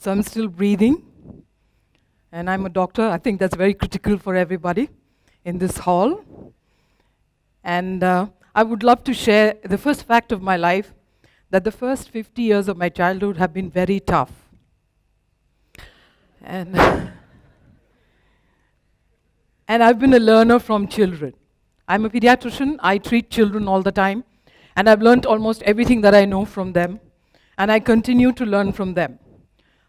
So I'm still breathing, and I'm a doctor. I think that's very critical for everybody in this hall. And I would love to share the first fact of my life, that the first 50 years of my childhood have been very tough. And, and I've been a learner from children. I'm a pediatrician. I treat children all the time. And I've learned almost everything that I know from them. And I continue to learn from them.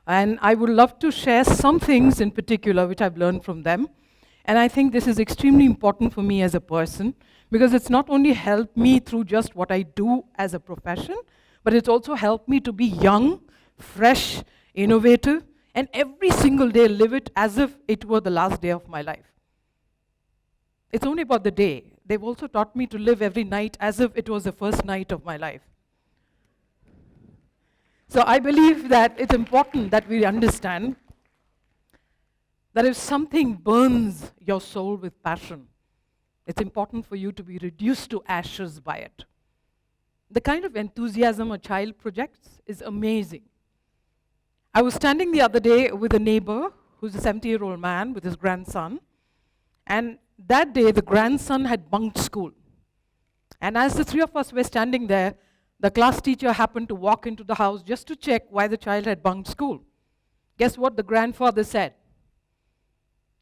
And I would love to share some things in particular which I've learned from them. And I think this is extremely important for me as a person, because it's not only helped me through just what I do as a profession, but it's also helped me to be young, fresh, innovative, and every single day live it as if it were the last day of my life. It's only about the day. They've also taught me to live every night as if it was the first night of my life. So I believe that it's important that we understand that if something burns your soul with passion, it's important for you to be reduced to ashes by it. The kind of enthusiasm a child projects is amazing. I was standing the other day with a neighbor who's a 70-year-old man with his grandson, and that day the grandson had bunked school. And as the three of us were standing there, the class teacher happened to walk into the house just to check why the child had bunked school. Guess what the grandfather said?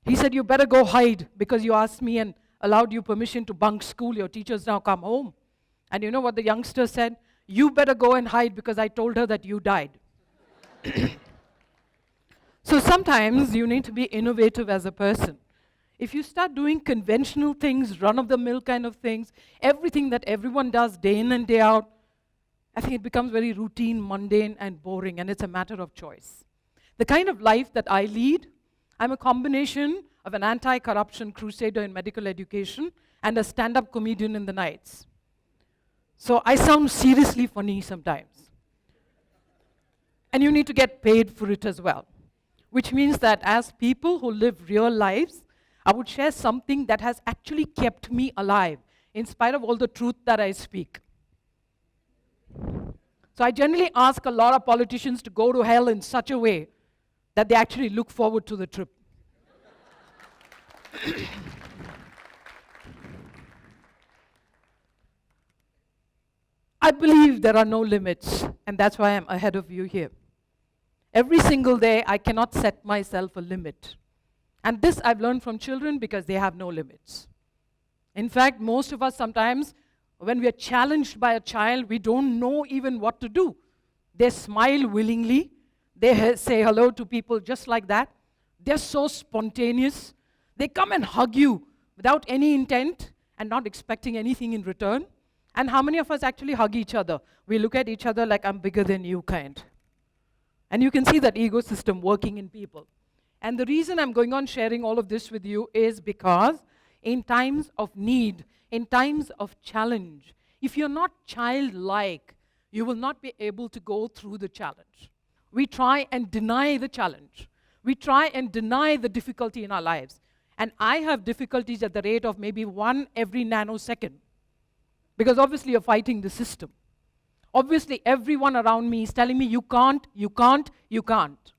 He said, "You better go hide, because you asked me and allowed you permission to bunk school. Your teacher's now come home." And you know what the youngster said? "You better go and hide, because I told her that you died." So sometimes you need to be innovative as a person. If you start doing conventional things, run-of-the-mill kind of things, everything that everyone does day in and day out, I think it becomes very routine, mundane, and boring, and it's a matter of choice. The kind of life that I lead, I'm a combination of an anti-corruption crusader in medical education and a stand-up comedian in the nights. So I sound seriously funny sometimes. And you need to get paid for it as well, which means that as people who live real lives, I would share something that has actually kept me alive, in spite of all the truth that I speak. So I generally ask a lot of politicians to go to hell in such a way that they actually look forward to the trip. I believe there are no limits, and that's why I'm ahead of you here. Every single day, I cannot set myself a limit. And this I've learned from children, because they have no limits. In fact, most of us sometimes, when we are challenged by a child, we don't know even what to do. They smile willingly. They say hello to people just like that. They're so spontaneous. They come and hug you without any intent and not expecting anything in return. And how many of us actually hug each other? We look at each other like, "I'm bigger than you," kind. And you can see that ego system working in people. And the reason I'm going on sharing all of this with you is because in times of need, in times of challenge, if you're not childlike, you will not be able to go through the challenge. We try and deny the challenge. We try and deny the difficulty in our lives. And I have difficulties at the rate of maybe 1 every nanosecond, because obviously you're fighting the system. Obviously everyone around me is telling me, "You can't, you can't, you can't."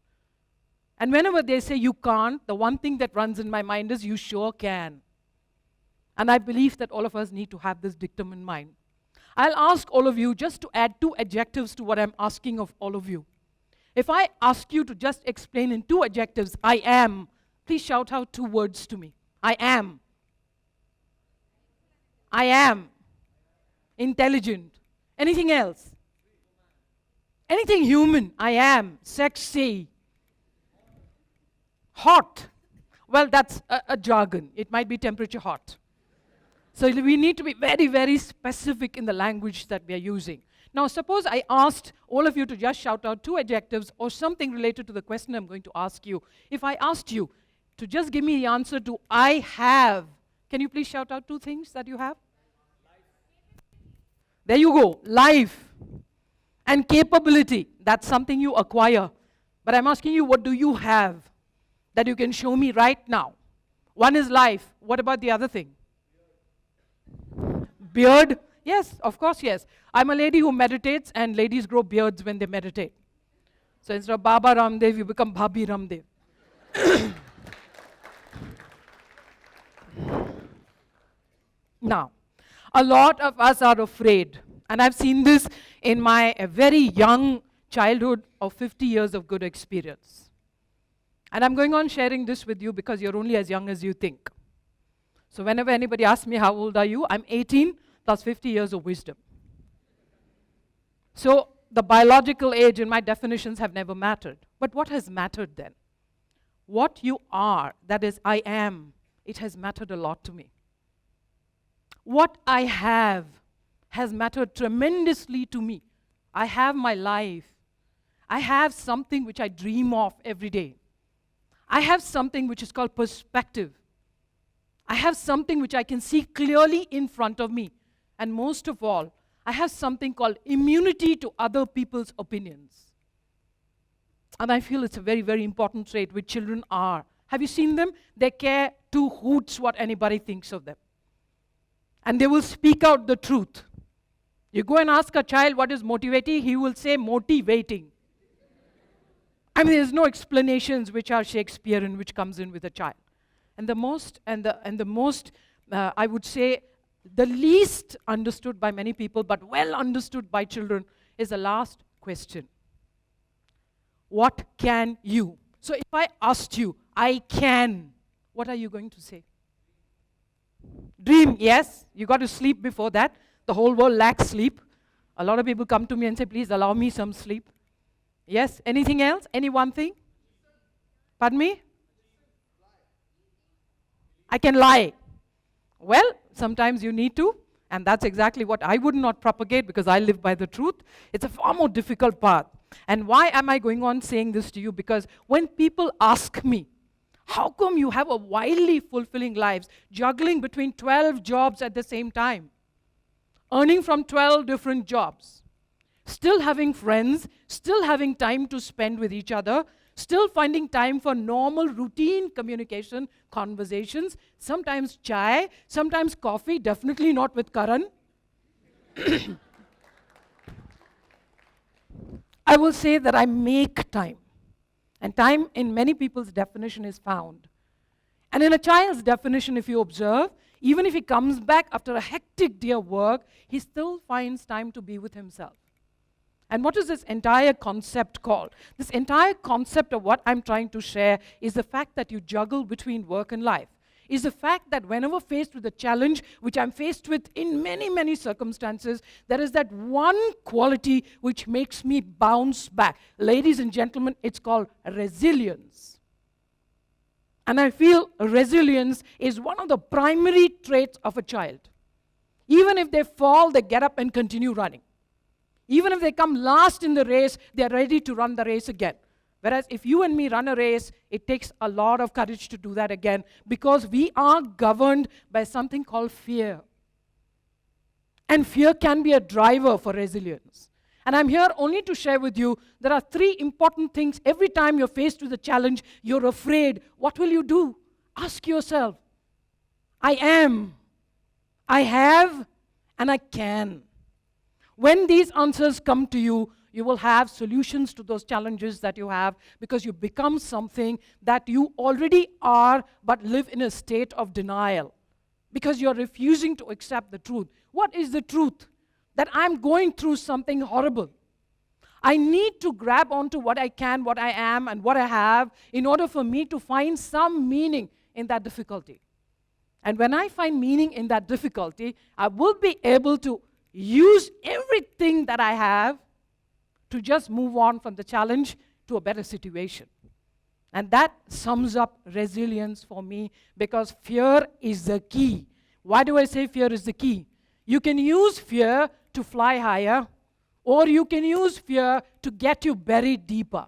And whenever they say you can't, the one thing that runs in my mind is, "You sure can." And I believe that all of us need to have this dictum in mind. I'll ask all of you just to add 2 adjectives to what I'm asking of all of you. If I ask you to just explain in 2 adjectives, "I am," please shout out 2 words to me. I am. I am. Intelligent. Anything else? Anything human? I am. Sexy. Hot. Well, that's a jargon. It might be temperature hot. So we need to be very, very specific in the language that we are using. Now, suppose I asked all of you to just shout out 2 adjectives or something related to the question I'm going to ask you. If I asked you to just give me the answer to "I have," can you please shout out 2 things that you have? There you go. Life and capability. That's something you acquire. But I'm asking you, what do you have that you can show me right now? One is life. What about the other thing? Beard? Yes, of course, yes. I'm a lady who meditates, and ladies grow beards when they meditate. So instead of Baba Ramdev, you become Bhabhi Ramdev. Now, a lot of us are afraid, and I've seen this in my very young childhood of 50 years of good experience. And I'm going on sharing this with you because you're only as young as you think. So whenever anybody asks me, how old are you? I'm 18 plus 50 years of wisdom. So the biological age in my definitions have never mattered. But what has mattered then? What you are, that is, I am, it has mattered a lot to me. What I have has mattered tremendously to me. I have my life. I have something which I dream of every day. I have something which is called perspective. I have something which I can see clearly in front of me. And most of all, I have something called immunity to other people's opinions. And I feel it's a very, very important trait which children are. Have you seen them? They care two hoots what anybody thinks of them. And they will speak out the truth. You go and ask a child what is motivating, he will say motivating. I mean, there's no explanations which are Shakespearean which comes in with a child. And the most, I would say, the least understood by many people, but well understood by children, is the last question. What can you? So if I asked you, I can, what are you going to say? Dream, yes. You got to sleep before that. The whole world lacks sleep. A lot of people come to me and say, please allow me some sleep. Yes. Anything else? Any one thing? Pardon me? I can lie. Well, sometimes you need to, and that's exactly what I would not propagate because I live by the truth. It's a far more difficult path. And why am I going on saying this to you? Because when people ask me, how come you have a wildly fulfilling lives, juggling between 12 jobs at the same time, earning from 12 different jobs, still having friends, still having time to spend with each other, still finding time for normal routine communication, conversations, sometimes chai, sometimes coffee, definitely not with Karan. I will say that I make time. And time in many people's definition is found. And in a child's definition, if you observe, even if he comes back after a hectic day of work, he still finds time to be with himself. And what is this entire concept called? This entire concept of what I'm trying to share is the fact that you juggle between work and life. Is the fact that whenever faced with a challenge, which I'm faced with in many, many circumstances, there is that one quality which makes me bounce back. Ladies and gentlemen, it's called resilience. And I feel resilience is one of the primary traits of a child. Even if they fall, they get up and continue running. Even if they come last in the race, they're ready to run the race again. Whereas if you and me run a race, it takes a lot of courage to do that again because we are governed by something called fear. And fear can be a driver for resilience. And I'm here only to share with you, there are 3 important things. Every time you're faced with a challenge, you're afraid. What will you do? Ask yourself, I am, I have, and I can. When these answers come to you, you will have solutions to those challenges that you have because you become something that you already are but live in a state of denial because you're refusing to accept the truth. What is the truth? That I'm going through something horrible. I need to grab onto what I can, what I am, and what I have in order for me to find some meaning in that difficulty. And when I find meaning in that difficulty, I will be able to use everything that I have to just move on from the challenge to a better situation. And that sums up resilience for me because fear is the key. Why do I say fear is the key? You can use fear to fly higher, or you can use fear to get you buried deeper.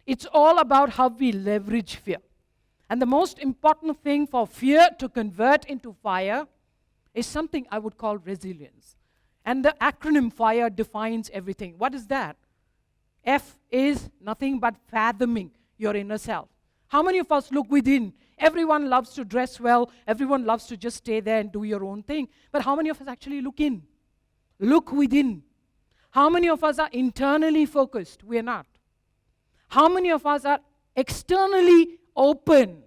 It's all about how we leverage fear. And the most important thing for fear to convert into fire is something I would call resilience. And the acronym FIRE defines everything. What is that? F is nothing but fathoming your inner self. How many of us look within? Everyone loves to dress well. Everyone loves to just stay there and do your own thing. But how many of us actually look in? Look within. How many of us are internally focused? We are not. How many of us are externally open?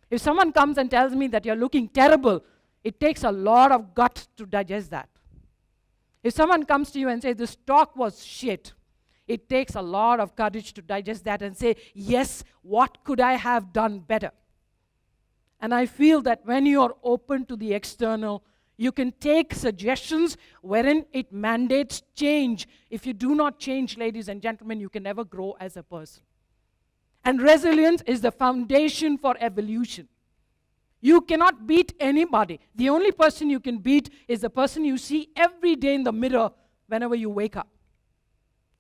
If someone comes and tells me that you're looking terrible, it takes a lot of guts to digest that. If someone comes to you and says, this talk was shit, it takes a lot of courage to digest that and say, yes, what could I have done better? And I feel that when you're open to the external, you can take suggestions wherein it mandates change. If you do not change, ladies and gentlemen, you can never grow as a person. And resilience is the foundation for evolution. You cannot beat anybody. The only person you can beat is the person you see every day in the mirror whenever you wake up.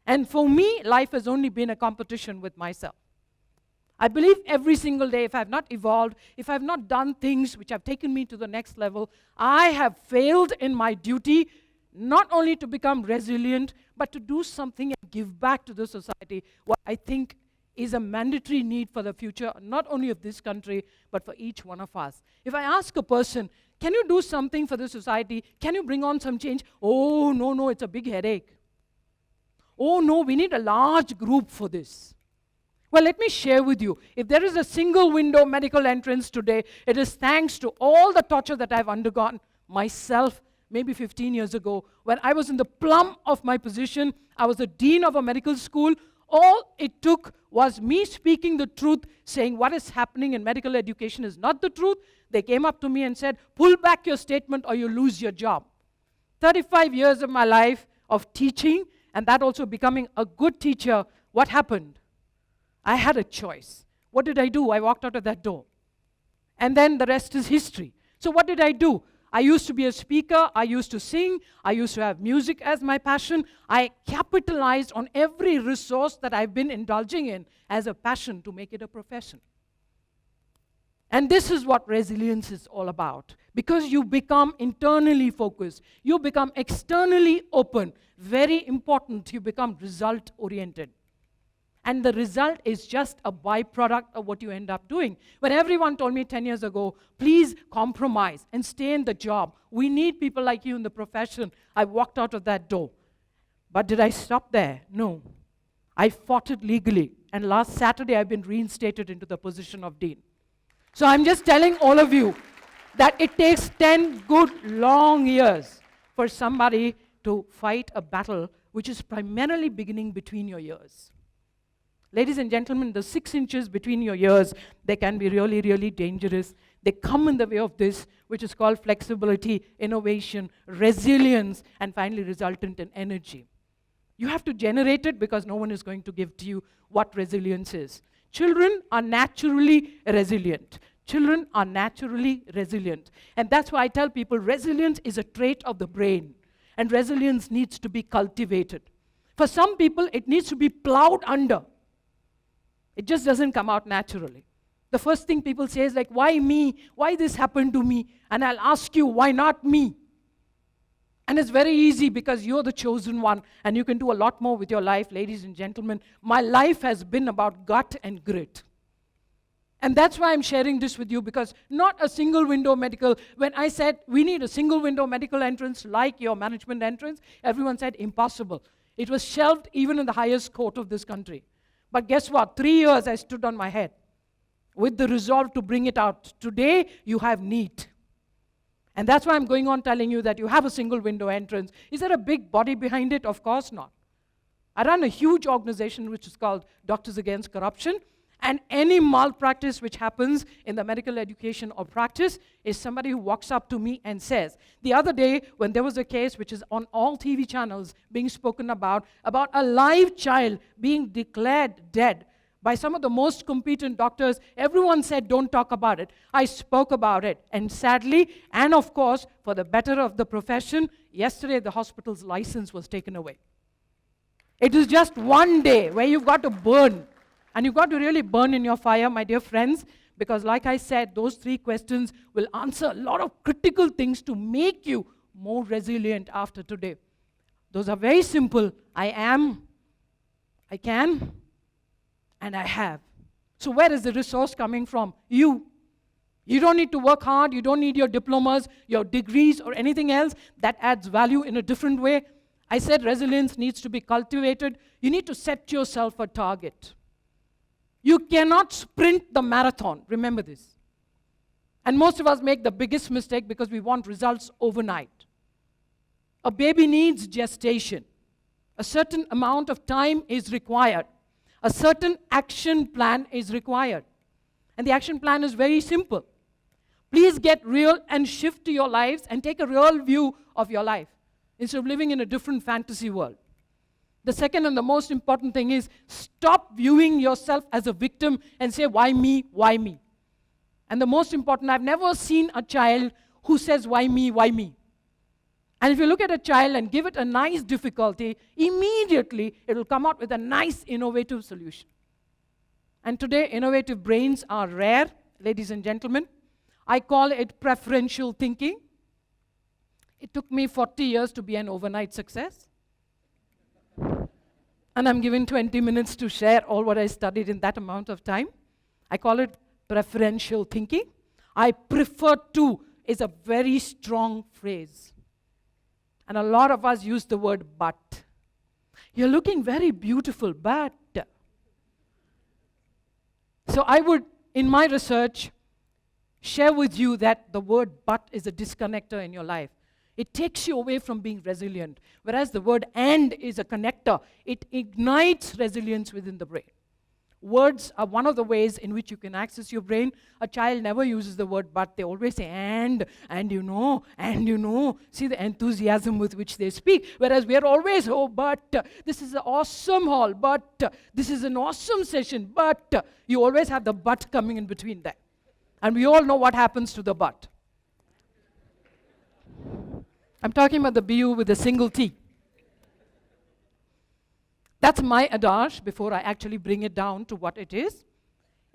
And for me, life has only been a competition with myself. I believe every single day, if I have not evolved, if I have not done things which have taken me to the next level, I have failed in my duty, not only to become resilient, but to do something and give back to the society, what I think is a mandatory need for the future, not only of this country, but for each one of us. If I ask a person, can you do something for the society? Can you bring on some change? Oh, no, it's a big headache. Oh, no, we need a large group for this. Well, let me share with you. If there is a single window medical entrance today, it is thanks to all the torture that I've undergone myself, maybe 15 years ago, when I was in the plum of my position. I was the dean of a medical school. All it took was me speaking the truth, saying what is happening in medical education is not the truth. They came up to me and said, pull back your statement or you lose your job. 35 years of my life of teaching, and that also becoming a good teacher, what happened? I had a choice. What did I do? I walked out of that door. And then the rest is history. So what did I do? I used to be a speaker. I used to sing. I used to have music as my passion. I capitalized on every resource that I've been indulging in as a passion to make it a profession. And this is what resilience is all about. Because you become internally focused. You become externally open. Very important, you become result-oriented. And the result is just a byproduct of what you end up doing. When everyone told me 10 years ago, please compromise and stay in the job. We need people like you in the profession. I walked out of that door. But did I stop there? No. I fought it legally. And last Saturday, I've been reinstated into the position of dean. So I'm just telling all of you that it takes 10 good, long years for somebody to fight a battle which is primarily beginning between your ears. Ladies and gentlemen, the 6 inches between your ears, they can be really, really dangerous. They come in the way of this, which is called flexibility, innovation, resilience, and finally resultant in energy. You have to generate it because no one is going to give to you what resilience is. Children are naturally resilient. Children are naturally resilient. And that's why I tell people resilience is a trait of the brain. And resilience needs to be cultivated. For some people, it needs to be plowed under. It just doesn't come out naturally. The first thing people say is like, why me? Why this happened to me? And I'll ask you, why not me? And it's very easy because you're the chosen one and you can do a lot more with your life, ladies and gentlemen. My life has been about gut and grit. And that's why I'm sharing this with you, because not a single window medical, when I said we need a single window medical entrance like your management entrance, everyone said impossible. It was shelved even in the highest court of this country. But guess what? 3 years I stood on my head with the resolve to bring it out. Today, you have NEET. And that's why I'm going on telling you that you have a single window entrance. Is there a big body behind it? Of course not. I run a huge organization which is called Doctors Against Corruption. And any malpractice which happens in the medical education or practice is somebody who walks up to me and says. The other day, when there was a case which is on all TV channels being spoken about a live child being declared dead by some of the most competent doctors, everyone said, don't talk about it. I spoke about it. And sadly, and of course, for the better of the profession, yesterday the hospital's license was taken away. It is just one day where you've got to burn. And you've got to really burn in your fire, my dear friends, because like I said, those 3 questions will answer a lot of critical things to make you more resilient after today. Those are very simple. I am, I can, and I have. So where is the resource coming from? You. You don't need to work hard. You don't need your diplomas, your degrees, or anything else that adds value in a different way. I said resilience needs to be cultivated. You need to set yourself a target. You cannot sprint the marathon. Remember this. And most of us make the biggest mistake because we want results overnight. A baby needs gestation. A certain amount of time is required. A certain action plan is required. And the action plan is very simple. Please get real and shift to your lives and take a real view of your life instead of living in a different fantasy world. The second and the most important thing is stop viewing yourself as a victim and say, why me, why me? And the most important, I've never seen a child who says, why me, why me? And if you look at a child and give it a nice difficulty, immediately it will come out with a nice innovative solution. And today, innovative brains are rare, ladies and gentlemen. I call it preferential thinking. It took me 40 years to be an overnight success. And I'm given 20 minutes to share all what I studied in that amount of time. I call it preferential thinking. I prefer to is a very strong phrase. And a lot of us use the word but. You're looking very beautiful, but. So I would, in my research, share with you that the word but is a disconnector in your life. It takes you away from being resilient. Whereas the word and is a connector. It ignites resilience within the brain. Words are one of the ways in which you can access your brain. A child never uses the word but. They always say and you know, and you know. See the enthusiasm with which they speak. Whereas we are always, oh, but this is an awesome hall, but this is an awesome session, but you always have the but coming in between that. And we all know what happens to the but. I'm talking about the BU with a single T. That's my adage before I actually bring it down to what it is.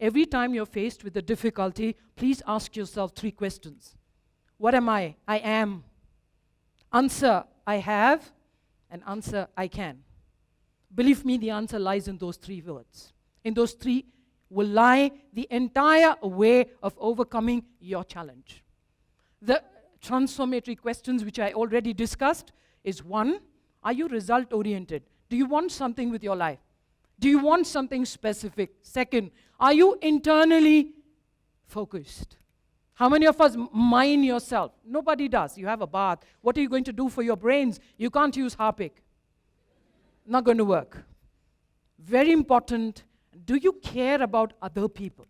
Every time you're faced with a difficulty, please ask yourself 3 questions. What am I? I am. Answer, I have. And answer, I can. Believe me, the answer lies in those 3 words. In those 3 will lie the entire way of overcoming your challenge. The transformatory questions which I already discussed is 1, are you result-oriented? Do you want something with your life? Do you want something specific? 2nd, are you internally focused? How many of us mine yourself? Nobody does. You have a bath. What are you going to do for your brains? You can't use Harpic. Not going to work. Very important, do you care about other people?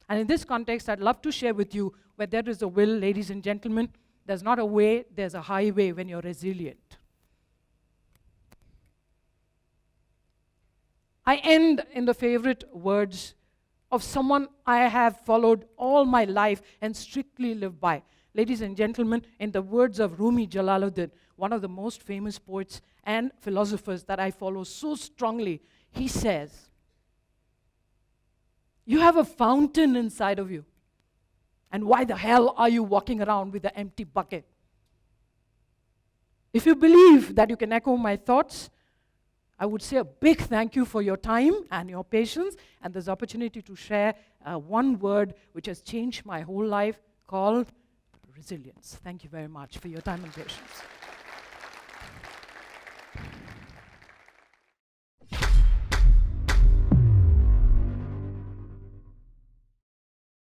And in this context, I'd love to share with you where there is a will, ladies and gentlemen, there's not a way, there's a highway when you're resilient. I end in the favorite words of someone I have followed all my life and strictly lived by. Ladies and gentlemen, in the words of Rumi Jalaluddin, one of the most famous poets and philosophers that I follow so strongly, he says, you have a fountain inside of you. And why the hell are you walking around with an empty bucket? If you believe that you can echo my thoughts, I would say a big thank you for your time and your patience and this opportunity to share one word which has changed my whole life called resilience. Thank you very much for your time and patience.